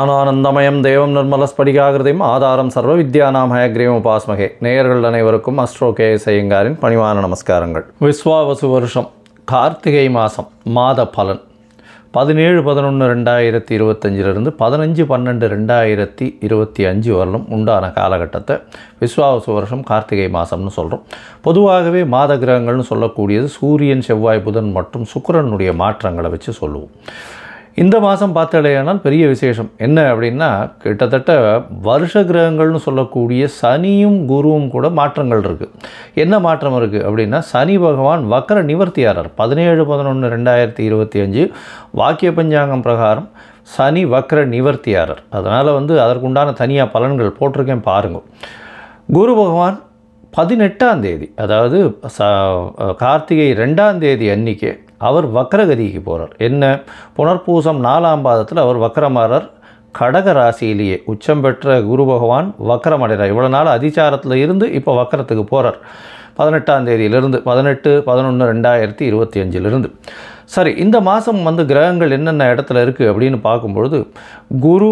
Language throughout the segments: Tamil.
ஆனந்தமயம் தேவம் நிர்மலஸ்படிகாகிருதியும் ஆதாரம் சர்வ வித்யானாம் ஹயக்ரீவம் உபாஸ்மகே. நேயர்கள் அனைவருக்கும் அஸ்ட்ரோ கேஎஸ் ஐயங்காரின் பணிவான நமஸ்காரங்கள். விஸ்வாவசு வருஷம் கார்த்திகை மாதம் மாத பலன் 17-11-2025 15-12-2025 வரலும் உண்டான காலகட்டத்தை விஸ்வாவசு வருஷம் கார்த்திகை மாதம்னு சொல்கிறோம். பொதுவாகவே மாத கிரகங்கள்னு சொல்லக்கூடியது சூரியன், செவ்வாய், புதன் மற்றும் சுக்கிரனுடைய மாற்றங்களை வச்சு சொல்லுவோம். இந்த மாதம் பார்த்தாலேயானால் பெரிய விசேஷம் என்ன அப்படின்னா, கிட்டத்தட்ட வருஷ கிரகங்கள்னு சொல்லக்கூடிய சனியும் குருவும் கூட மாற்றங்கள் இருக்குது. என்ன மாற்றம் இருக்குது அப்படின்னா, சனி பகவான் வக்ர நிவர்த்தியாளர். 17-11-2025 வாக்கிய பஞ்சாங்கம் பிரகாரம் சனி வக்ர நிவர்த்தியாளர். அதனால் அதற்குண்டான தனியாக பலன்கள் போட்டிருக்கேன் பாருங்கள். குரு பகவான் 18ஆம் தேதி, அதாவது கார்த்திகை 2ஆம் தேதி அன்றைக்கே அவர் வக்ரகதிக்கு போகிறார். என்ன, புனர்பூசம் 4ஆம் பாதத்தில் அவர் வக்ரமாறார். கடக ராசியிலேயே உச்சம் பெற்ற குரு பகவான் வக்ரமடைகிறார். இவ்வளோ நாள் அதிச்சாரத்தில் இருந்து இப்போ வக்ரத்துக்கு போகிறார். 18ஆம் தேதியிலிருந்து 18-11-2025 சரி, இந்த மாதம் கிரகங்கள் என்னென்ன இடத்துல இருக்குது அப்படின்னு பார்க்கும்பொழுது, குரு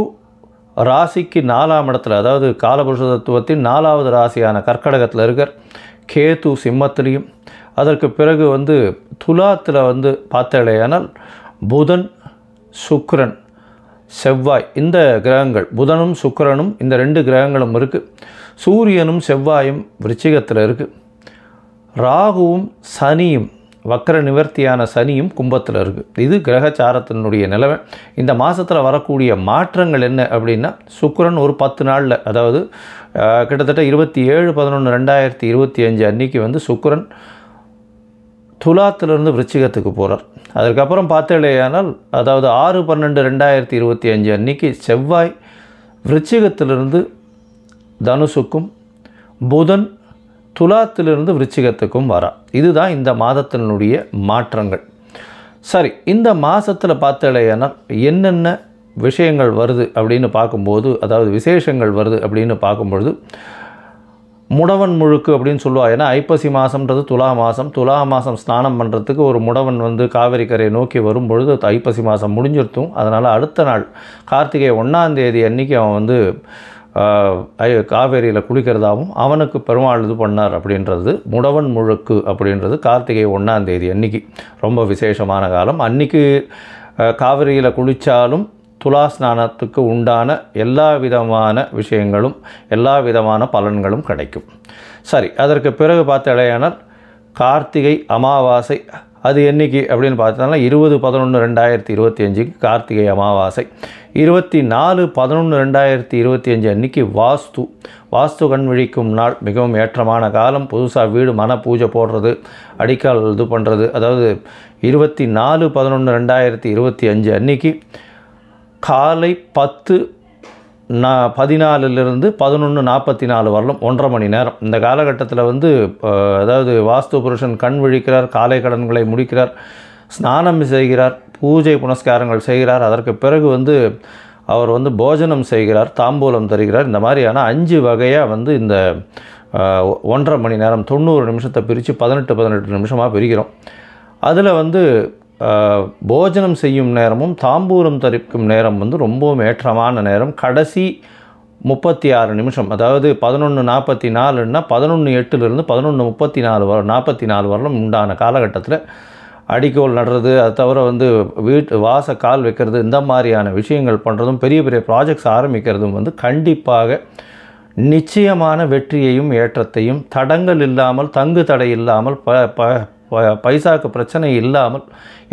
ராசிக்கு 4ஆம் இடத்துல, அதாவது காலபுருஷ தத்துவத்தின் 4வது ராசியான கர்க்கடகத்தில் இருக்கார். கேது சிம்மத்திலையும், அதற்கு பிறகு துலாத்தில் பார்த்தாலேயானால் புதன், சுக்கிரன், செவ்வாய், இந்த கிரகங்கள் புதனும் சுக்கிரனும் இந்த 2 கிரகங்களும் இருக்குது. சூரியனும் செவ்வாயும் விருச்சிகத்தில் இருக்குது. ராகுவும் சனியும், வக்ர நிவர்த்தியான சனியும் கும்பத்தில் இருக்குது. இது கிரகச்சாரத்தினுடைய நிலைமை. இந்த மாதத்தில் வரக்கூடிய மாற்றங்கள் என்ன அப்படின்னா, சுக்கிரன் ஒரு 10 நாளில், அதாவது கிட்டத்தட்ட 27-11-2025 அன்றைக்கி சுக்கிரன் துலாத்திலிருந்து விருச்சிகத்துக்கு போகிறார். அதுக்கப்புறம் பார்த்தாலேயானால், அதாவது 6-12-2025 அன்றைக்கி செவ்வாய் விருச்சிகத்திலிருந்து தனுசுக்கும், புதன் துலாத்திலிருந்து விருச்சிகத்துக்கும் வரா. இதுதான் இந்த மாதத்தினுடைய மாற்றங்கள். சரி, இந்த மாதத்தில் பார்த்தாலேயானால் என்னென்ன விஷயங்கள் வருது அப்படின்னு பார்க்கும்போது, அதாவது விசேஷங்கள் வருது அப்படின்னு பார்க்கும்பொழுது, முடவன் முழுக்கு அப்படின்னு சொல்லுவாள். ஏன்னா ஐப்பசி மாதம்ன்றது துலா மாதம். துலா மாதம் ஸ்நானம் பண்ணுறதுக்கு ஒரு முடவன் காவேரி கரையை நோக்கி வரும்பொழுது ஐப்பசி மாதம் முடிஞ்சிருத்தும். அதனால் அடுத்த நாள் கார்த்திகை 1ஆம் தேதி அன்றைக்கி அவன் காவேரியில் குளிக்கிறதாகவும் அவனுக்கு பெருமாள் இது பண்ணார் அப்படின்றது முடவன் முழுக்கு அப்படின்றது கார்த்திகை 1ஆம் தேதி அன்றைக்கி ரொம்ப விசேஷமான காலம். அன்றைக்கி காவேரியில் குளித்தாலும் துலா ஸ்நானத்துக்கு உண்டான எல்லா விதமான விஷயங்களும் எல்லா விதமான பலன்களும் கிடைக்கும். சரி, அதற்கு பிறகு பார்த்தாலேயானால் கார்த்திகை அமாவாசை, அது என்றைக்கு அப்படின்னு பார்த்தோம்னா 20-11-2025 கார்த்திகை அமாவாசை. 24-11-2025 அன்றைக்கி வாஸ்து கண் விழிக்கும் நாள். மிகவும் ஏற்றமான காலம். புதுசாக வீடு மன பூஜை போடுறது, அடிக்கால் இது பண்ணுறது. அதாவது 24-11-2025 அன்றைக்கி காலை 10:14 11:44 வரலும் 1.5 மணி நேரம். இந்த காலகட்டத்தில் அதாவது வாஸ்து புருஷன் கண் விழிக்கிறார், காலை கடன்களை முடிக்கிறார், ஸ்நானம் செய்கிறார், பூஜை புனஸ்காரங்கள் செய்கிறார். அதற்கு பிறகு அவர் போஜனம் செய்கிறார், தாம்பூலம் தருகிறார். இந்த மாதிரியான 5 வகையாக இந்த 1.5 மணி நேரம் 90 நிமிஷத்தை பிரித்து 18 நிமிஷமாக பிரிக்கிறோம். அதில் போஜனம் செய்யும் நேரமும் தாம்பூலம் தரிக்கும் நேரம் ரொம்பவும் ஏற்றமான நேரம். கடைசி 36 நிமிஷம், அதாவது 11:44ன்னா 11:08 11:34 வரலும் உண்டான காலகட்டத்தில் அடிக்கோல் நடுறது, அது தவிர வீட்டு வாச கால் வைக்கிறது, இந்த மாதிரியான விஷயங்கள் பண்ணுறதும், பெரிய பெரிய ப்ராஜெக்ட்ஸ் ஆரம்பிக்கிறதும் கண்டிப்பாக நிச்சயமான வெற்றியையும் ஏற்றத்தையும், தடங்கள் இல்லாமல், தங்கு தடை இல்லாமல், பைசாக்கு பிரச்சனை இல்லாமல்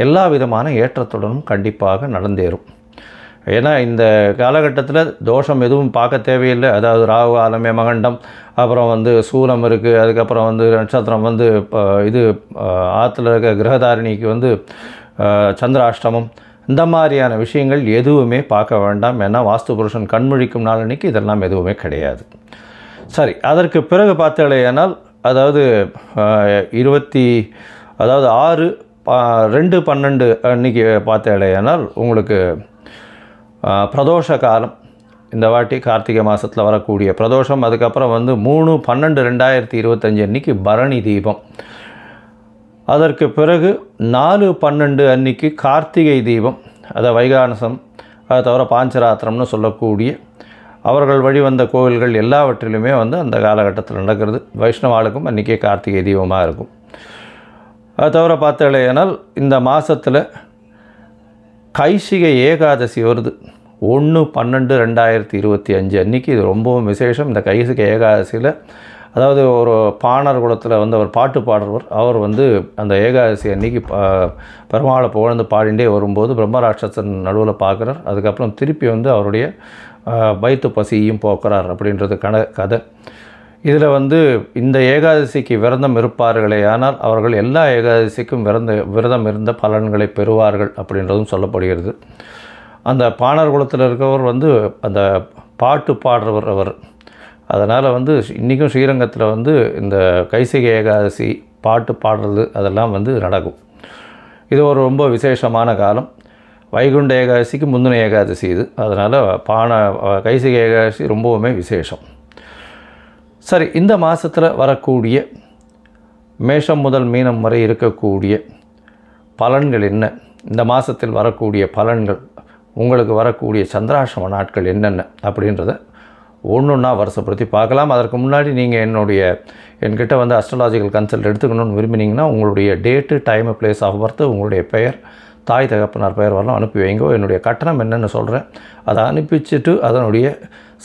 எல்லா விதமான ஏற்றத்துடனும் கண்டிப்பாக நடந்தேறும். ஏன்னா இந்த காலகட்டத்தில் தோஷம் எதுவும் பார்க்க தேவையில்லை. அதாவது ராகு காலம், மகண்டம், அப்புறம் சூலம் இருக்குது, அதுக்கப்புறம் நட்சத்திரம் இது ஆற்றுல இருக்க கிரகதாரிணிக்கு சந்திராஷ்டமம், இந்த மாதிரியான விஷயங்கள் எதுவுமே பார்க்க வேண்டாம். ஏன்னா வாஸ்து புருஷன் கண்முழிக்கும் நாள் அன்றைக்கி இதெல்லாம் எதுவுமே கிடையாது. சரி, அதற்கு பிறகு பார்த்தாலேயானால், அதாவது 6-2-12 அன்றைக்கி பார்த்தாலேயானால் உங்களுக்கு பிரதோஷ காலம். இந்த வாட்டி கார்த்திகை மாதத்தில் வரக்கூடிய பிரதோஷம். அதுக்கப்புறம் 3-12-2025 அன்றைக்கி பரணி தீபம். அதற்கு பிறகு 4-12 அன்றைக்கி கார்த்திகை தீபம், அதை வைகானசம். அதை தவிர பாஞ்சராத்திரம்னு சொல்லக்கூடிய அவர்கள் வழிவந்த கோவில்கள் எல்லாவற்றிலுமே வந்து அந்த காலகட்டத்தில் நடக்கிறது. வைஷ்ணவாளுக்கும் அன்றைக்கே கார்த்திகை தீபமாக இருக்கும். அது தவிர பார்த்தாலேனால் இந்த மாதத்தில் கைசிகை ஏகாதசி வருது. 1/12/2025 அன்றைக்கி இது ரொம்பவும் விசேஷம். இந்த கைசிகை ஏகாதசியில் அதாவது ஒரு பாணர் குலத்தில் வந்து அவர் பாட்டு பாடுறவர். அவர் வந்து அந்த ஏகாதசி அன்றைக்கி பெருமாளை புகழ்ந்து பாடிண்டே வரும்போது பிரம்மராட்சசன் நடுவில் பார்க்குறார். அதுக்கப்புறம் திருப்பி வந்து அவருடைய வயிற்று பசியும் போக்குறார் அப்படின்றது கதை. இதில் வந்து இந்த ஏகாதசிக்கு விரதம் இருப்பார்களே ஆனால் அவர்கள் எல்லா ஏகாதசிக்கும் விரதம் இருந்த பலன்களை பெறுவார்கள் அப்படின்றதும் சொல்லப்படுகிறது. அந்த பாணர் குலத்தில் இருக்கவர் வந்து அந்த பாட்டு பாடுறவர் அவர். அதனால் வந்து இன்றைக்கும் ஸ்ரீரங்கத்தில் வந்து இந்த கைசிகை ஏகாதசி பாட்டு பாடுறது அதெல்லாம் வந்து நடக்கும். இது ஒரு ரொம்ப விசேஷமான காலம். வைகுண்ட ஏகாதசிக்கு முந்தின ஏகாதசி இது. அதனால் கைசிகை ஏகாதசி ரொம்பவுமே விசேஷம். சரி, இந்த மாதத்தில் வரக்கூடிய மேஷம் முதல் மீனம் வரை இருக்கக்கூடிய பலன்கள் என்ன? இந்த மாதத்தில் வரக்கூடிய பலன்கள், உங்களுக்கு வரக்கூடிய சந்திராஷ்டம நாட்கள் என்னென்ன அப்படின்றத ஒன்றா வருஷப்படுத்தி பார்க்கலாம். அதற்கு முன்னாடி நீங்கள் என்கிட்ட வந்து அஸ்ட்ராலாஜிக்கல் கன்சல்ட் எடுத்துக்கணும்னு விரும்பினீங்கன்னா உங்களுடைய date, time, place of birth, உங்களுடைய பெயர், தாய் தகப்பனார் பெயர் வரலாம் அனுப்பி வைங்கோ. என்னுடைய கட்டணம் என்னென்னு சொல்கிறேன். அதை அனுப்பிச்சிட்டு அதனுடைய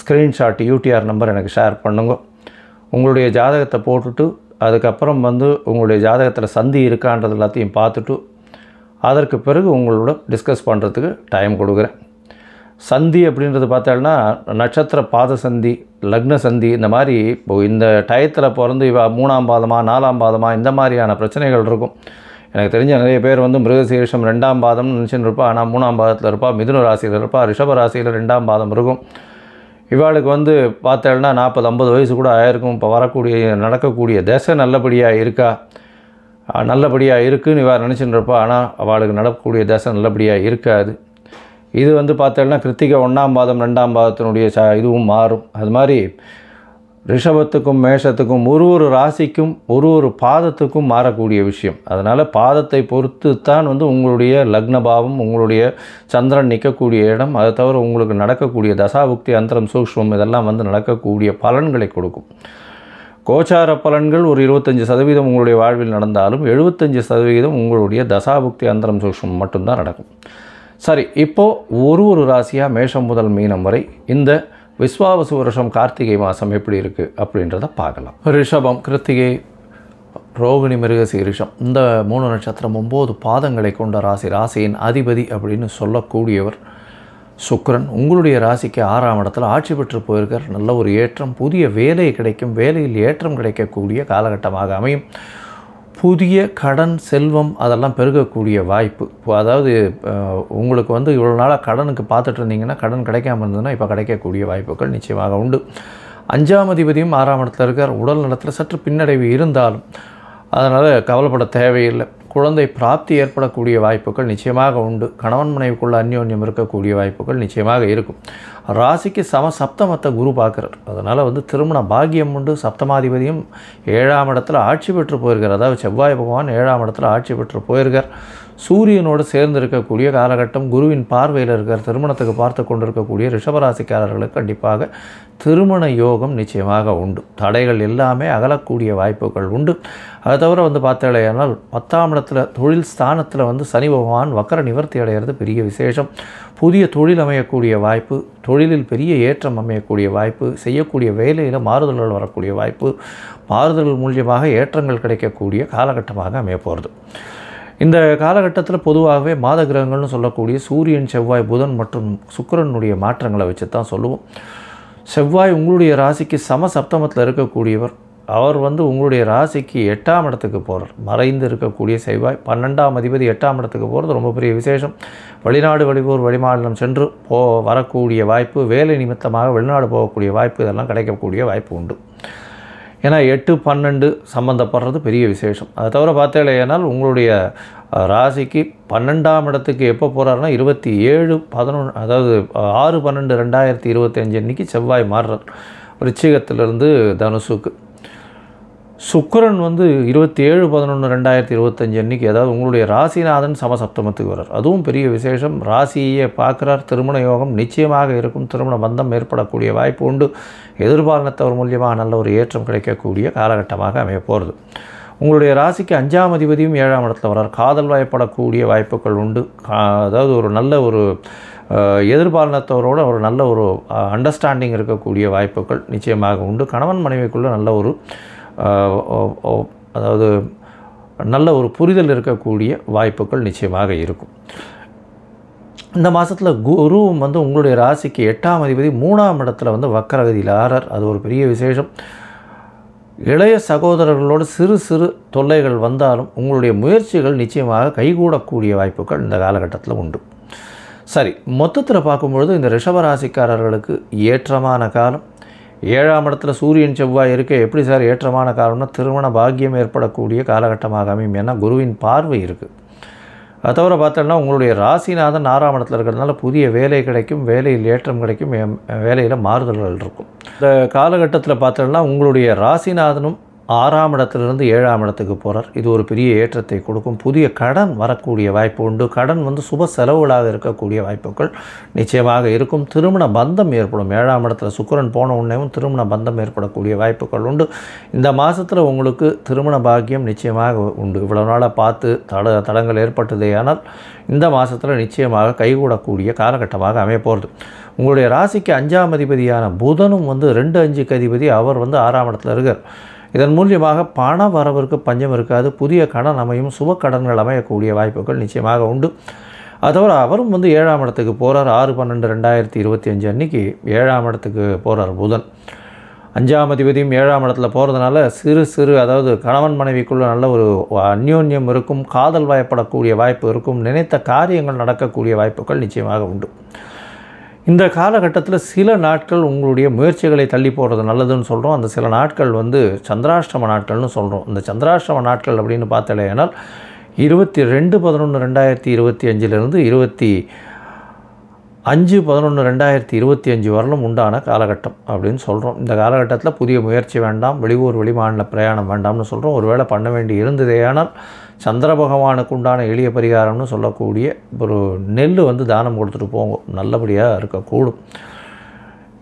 ஸ்க்ரீன்ஷாட் யூடிஆர் நம்பர் எனக்கு ஷேர் பண்ணுங்க. உங்களுடைய ஜாதகத்தை போட்டுட்டு அதுக்கப்புறம் வந்து உங்களுடைய ஜாதகத்தில் சந்தி இருக்கான்றது எல்லாத்தையும் பார்த்துட்டு அதற்கு பிறகு உங்களோட டிஸ்கஸ் பண்ணுறதுக்கு டைம் கொடுக்குறேன். சந்தி அப்படின்றது பார்த்தோம்னா நட்சத்திர பாத சந்தி, லக்ன சந்தி, இந்த மாதிரி இப்போது இந்த டயத்தில் பிறந்து 3ஆம் பாதமாக 4ஆம் பாதமாக இந்த மாதிரியான பிரச்சனைகள் இருக்கும். எனக்கு தெரிஞ்ச நிறைய பேர் வந்து மிருகசீரிஷம் 2ஆம் பாதம்னு நினச்சின்னு இருப்பா. ஆனால் 3ஆம் பாதத்தில் இருப்பா, மிதுன ராசியில் இருப்பா, ரிஷப ராசியில் 2ஆம் பாதம் இருக்கும். இவாளுக்கு வந்து பார்த்தேன்னா 40-50 வயசு கூட ஆயிருக்கும். இப்போ நடக்கக்கூடிய தசை நல்லபடியாக இருக்குதுன்னு இவள் நினச்சின்னு இருப்பா. ஆனால் அவளுக்கு நடக்கக்கூடிய தசை நல்லபடியாக இருக்காது. இது வந்து பார்த்தேன்னா கிருத்திகை 1ஆம் பாதம் 2ஆம் பாதத்தினுடைய இதுவும் மாறும். அது மாதிரி ரிஷபத்துக்கும் மேஷத்துக்கும் ஒரு ராசிக்கும் ஒரு பாதத்துக்கும் மாறக்கூடிய விஷயம். அதனால் பாதத்தை பொறுத்து தான் வந்து உங்களுடைய லக்னபாவம், உங்களுடைய சந்திரன் நிற்கக்கூடிய இடம், அதை தவிர உங்களுக்கு நடக்கக்கூடிய தசாபுக்தி, அந்தரம், சூக்ஷ்மம் இதெல்லாம் வந்து நடக்கக்கூடிய பலன்களை கொடுக்கும். கோச்சார பலன்கள் ஒரு 25% உங்களுடைய வாழ்வில் நடந்தாலும் 75% உங்களுடைய தசாபுக்தி, அந்தரம், சூக்ஷ்மம் மட்டும்தான் நடக்கும். சரி, இப்போது ஒரு ராசியாக மேஷம் முதல் மீனம் வரை இந்த விஸ்வாவசு வருஷம் கார்த்திகை மாதம் எப்படி இருக்குது அப்படின்றத பார்க்கலாம். ரிஷபம், கிருத்திகை, ரோகிணி, மிருகசீரிஷம் இந்த 3 நட்சத்திரம் 9 பாதங்களை கொண்ட ராசியின் அதிபதி அப்படின்னு சொல்லக்கூடியவர் சுக்கிரன். உங்களுடைய ராசிக்கு 6ஆம் இடத்துல ஆட்சி பெற்று போயிருக்கார். நல்ல ஒரு ஏற்றம், புதிய வேலை கிடைக்கும், வேலையில் ஏற்றம் கிடைக்கக்கூடிய காலகட்டமாக அமையும். புதிய கடன், செல்வம் அதெல்லாம் பெருகக்கூடிய வாய்ப்பு. அதாவது உங்களுக்கு வந்து இவ்வளோ நாளாக கடனுக்கு பார்த்துட்டு இருந்தீங்கன்னா கடன் கிடைக்காமல் இருந்ததுன்னா இப்போ கிடைக்கக்கூடிய வாய்ப்புகள் நிச்சயமாக உண்டு. 5ஆம் அதிபதியும் 6ஆம் இடத்துல இருக்கார். உடல் நலத்தில் சற்று பின்னடைவு இருந்தாலும் அதனால் கவலைப்பட தேவையில்லை. குழந்தை பிராப்தி ஏற்படக்கூடிய வாய்ப்புகள் நிச்சயமாக உண்டு. கணவன் மனைவிக்குள்ள அந்யோன்யம் இருக்கக்கூடிய வாய்ப்புகள் நிச்சயமாக இருக்கும். ராசிக்கு சப்தமத்தை குரு பார்க்குறார். அதனால் வந்து திருமண பாக்கியம் உண்டு. சப்தமாதிபதியும் 7ஆம் இடத்துல ஆட்சி பெற்று போயிருக்கார். அதாவது செவ்வாய் பகவான் 7ஆம் இடத்துல ஆட்சி பெற்று போயிருக்கார். சூரியனோடு சேர்ந்து இருக்கக்கூடிய காலகட்டம், குருவின் பார்வையில் இருக்கிற திருமணத்துக்கு பார்த்து கொண்டிருக்கக்கூடிய ரிஷபராசிக்காரர்களுக்கு கண்டிப்பாக திருமண யோகம் நிச்சயமாக உண்டு. தடைகள் எல்லாமே அகலக்கூடிய வாய்ப்புகள் உண்டு. அதை தவிர வந்து பார்த்தாலேயானால் 10ஆம் இடத்துல தொழில் ஸ்தானத்தில் வந்து சனி பகவான் வக்கர நிவர்த்தி அடைகிறது பெரிய விசேஷம். புதிய தொழில் அமையக்கூடிய வாய்ப்பு, தொழிலில் பெரிய ஏற்றம் அமையக்கூடிய வாய்ப்பு, செய்யக்கூடிய வேலையில் மாறுதல்கள் வரக்கூடிய வாய்ப்பு, மாறுதல்கள் மூலியமாக ஏற்றங்கள் கிடைக்கக்கூடிய காலகட்டமாக அமைய போகிறது. இந்த காலகட்டத்தில் பொதுவாகவே மாத கிரகங்கள்னு சொல்லக்கூடிய சூரியன், செவ்வாய், புதன் மற்றும் சுக்கிரனுடைய மாற்றங்களை வச்சு தான் சொல்லுவோம். செவ்வாய் உங்களுடைய ராசிக்கு சப்தமத்தில் இருக்கக்கூடியவர். அவர் வந்து உங்களுடைய ராசிக்கு 8ஆம் இடத்துக்கு போகிறார். மறைந்து இருக்கக்கூடிய செவ்வாய் 12ஆம் அதிபதி 8ஆம் இடத்துக்கு போகிறது ரொம்ப பெரிய விசேஷம். வெளிநாடு, வெளியூர், வெளிமாநிலம் சென்று வரக்கூடிய வாய்ப்பு, வேலை நிமித்தமாக வெளிநாடு போகக்கூடிய வாய்ப்பு இதெல்லாம் கிடைக்கக்கூடிய வாய்ப்பு உண்டு. ஏன்னா 8-12 சம்மந்தப்படுறது பெரிய விசேஷம். அதை தவிர பார்த்தேனால் உங்களுடைய ராசிக்கு 12ஆம் இடத்துக்கு எப்போ போகிறாருன்னா 27/11 அதாவது 6/12/2025 அன்றைக்கி செவ்வாய் மாறுறார் ரிச்சிகத்திலிருந்து தனுசுக்கு. சுக்கிரன் வந்து 27/11/2025 அன்றைக்கி, அதாவது உங்களுடைய ராசிநாதன் சமசப்தமத்துக்கு வரார். அதுவும் பெரிய விசேஷம். ராசியை பார்க்குறார். திருமண யோகம் நிச்சயமாக இருக்கும். திருமண பந்தம் ஏற்படக்கூடிய வாய்ப்பு உண்டு. எதிர்பாலினத்தவர் மூலியமாக நல்ல ஒரு ஏற்றம் கிடைக்கக்கூடிய காலகட்டமாக அமைய போகிறது. உங்களுடைய ராசிக்கு 5ஆம் அதிபதியும் 7ஆம் இடத்துல வரார். காதல் வாய்ப்படக்கூடிய வாய்ப்புகள் உண்டு. அதாவது ஒரு நல்ல ஒரு எதிர்பாலினத்தவரோட ஒரு நல்ல ஒரு அண்டர்ஸ்டாண்டிங் இருக்கக்கூடிய வாய்ப்புகள் நிச்சயமாக உண்டு. கணவன் மனைவிக்குள்ளே நல்ல ஒரு அதாவது நல்ல ஒரு புரிதல் இருக்கக்கூடிய வாய்ப்புகள் நிச்சயமாக இருக்கும். இந்த மாதத்தில் குருவும் வந்து உங்களுடைய ராசிக்கு 8ஆம் அதிபதி 3ஆம் இடத்துல வந்து வக்கரகதியில் ஆறார். அது ஒரு பெரிய விசேஷம். இளைய சகோதரர்களோடு சிறு சிறு தொல்லைகள் வந்தாலும் உங்களுடைய முயற்சிகள் நிச்சயமாக கைகூடக்கூடிய வாய்ப்புகள் இந்த காலகட்டத்தில் உண்டு. சரி, மொத்தத்தில் பார்க்கும்பொழுது இந்த ரிஷபராசிக்காரர்களுக்கு ஏற்றமான காலம். 7ஆம் இடத்துல சூரியன் செவ்வாய் இருக்க எப்படி சார் ஏற்றமான காலம்னா, திருமண பாக்கியம் ஏற்படக்கூடிய காலகட்டமாக அமையும். ஏன்னா குருவின் பார்வை இருக்குது. அது தவிர பார்த்தோம்னா உங்களுடைய ராசிநாதன் 6ஆம் இடத்துல இருக்கிறதுனால புதிய வேலை கிடைக்கும், வேலையில் ஏற்றம் கிடைக்கும், வேலையில் மாறுதல்கள் இருக்கும். இந்த காலகட்டத்தில் பார்த்தோம்னா உங்களுடைய ராசிநாதனும் 6ஆம் இடத்துலேருந்து 7ஆம் இடத்துக்கு போகிறார். இது ஒரு பெரிய ஏற்றத்தை கொடுக்கும். புதிய கடன் வரக்கூடிய வாய்ப்பு உண்டு. கடன் வந்து சுப செலவுகளாக இருக்கக்கூடிய வாய்ப்புகள் நிச்சயமாக இருக்கும். திருமண பந்தம் ஏற்படும். 7ஆம் இடத்துல சுக்கிரன் போன உடனேவும் திருமண பந்தம் ஏற்படக்கூடிய வாய்ப்புகள் உண்டு. இந்த மாதத்தில் உங்களுக்கு திருமண பாக்கியம் நிச்சயமாக உண்டு. இவ்வளோ நாளாக பார்த்து தடங்கள் ஏற்பட்டதே, ஆனால் இந்த மாதத்தில் நிச்சயமாக கைகூடக்கூடிய காலகட்டமாக அமைய போகிறது. உங்களுடைய ராசிக்கு 5ஆம் அதிபதியான புதனும் வந்து 2-5க்கு அதிபதி, அவர் வந்து 6ஆம் இடத்துல இருக்கார். இதன் மூலியமாக பண வரவிற்கு பஞ்சம் இருக்காது. புதிய கடன் அமையும். சுப கடன்கள் அமையக்கூடிய வாய்ப்புகள் நிச்சயமாக உண்டு. அதோடு அவரும் வந்து 7ஆம் இடத்துக்கு போகிறார். 6/12/2025 அன்றைக்கி 7ஆம் இடத்துக்கு போகிறார் புதன். 5ஆம் அதிபதியும் 7ஆம் இடத்துல போகிறதுனால சிறு சிறு அதாவது கணவன் மனைவிக்குள்ளே நல்ல ஒரு அந்யோன்யம் இருக்கும். காதல் வாய்ப்படக்கூடிய வாய்ப்பு இருக்கும். நினைத்த காரியங்கள் நடக்கக்கூடிய வாய்ப்புகள் நிச்சயமாக உண்டு. இந்த காலகட்டத்தில் சில நாட்கள் உங்களுடைய முயற்சிகளை தள்ளி போடுறது நல்லதுன்னு சொல்கிறோம். அந்த சில நாட்கள் வந்து சந்திராஷ்டம நாட்கள்னு சொல்கிறோம். இந்த சந்திராஷ்டம நாட்கள் அப்படின்னு பார்த்தாலேனால் 22/11/2025 25/11/2025 வரலும் உண்டான காலகட்டம் அப்படின்னு சொல்கிறோம். இந்த காலகட்டத்தில் புதிய முயற்சி வேண்டாம், வெளியூர் வெளிமாநில பிரயாணம் வேண்டாம்னு சொல்கிறோம். ஒருவேளை பண்ண வேண்டி இருந்ததேயானால் சந்திர பகவானுக்கு உண்டான எளிய பரிகாரம்னு சொல்லக்கூடிய ஒரு நெல் வந்து தானம் கொடுத்துட்டு போங்க, நல்லபடியாக இருக்கக்கூடும்.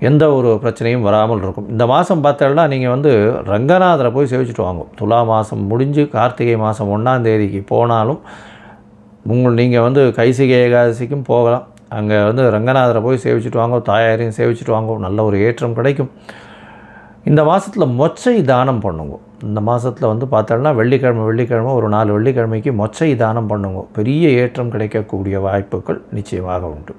எந்த ஒரு பிரச்சனையும் வராமல் இருக்கும். இந்த மாதம் பார்த்தோம்னா நீங்கள் வந்து ரங்கநாதரை போய் சேவிச்சுட்டு வாங்க. துலா மாதம் முடிஞ்சு கார்த்திகை மாதம் 1ஆம் தேதிக்கு போனாலும் நீங்கள் வந்து கைசிகை ஏகாதசிக்கும் போகலாம். அங்கே வந்து ரங்கநாதரை போய் சேவிச்சுட்டு வாங்க, தாயாரையும் சேவிச்சுட்டு வாங்க, நல்ல ஒரு ஏற்றம் கிடைக்கும். இந்த மாதத்தில் மொச்சை தானம் பண்ணுங்க. இந்த மாதத்தில் வந்து பார்த்தோம்னா வெள்ளிக்கிழமை ஒரு 4 வெள்ளிக்கிழமைக்கு மொச்சை தானம் பண்ணுங்க. பெரிய ஏற்றம் கிடைக்கக்கூடிய வாய்ப்புகள் நிச்சயமாக உண்டு.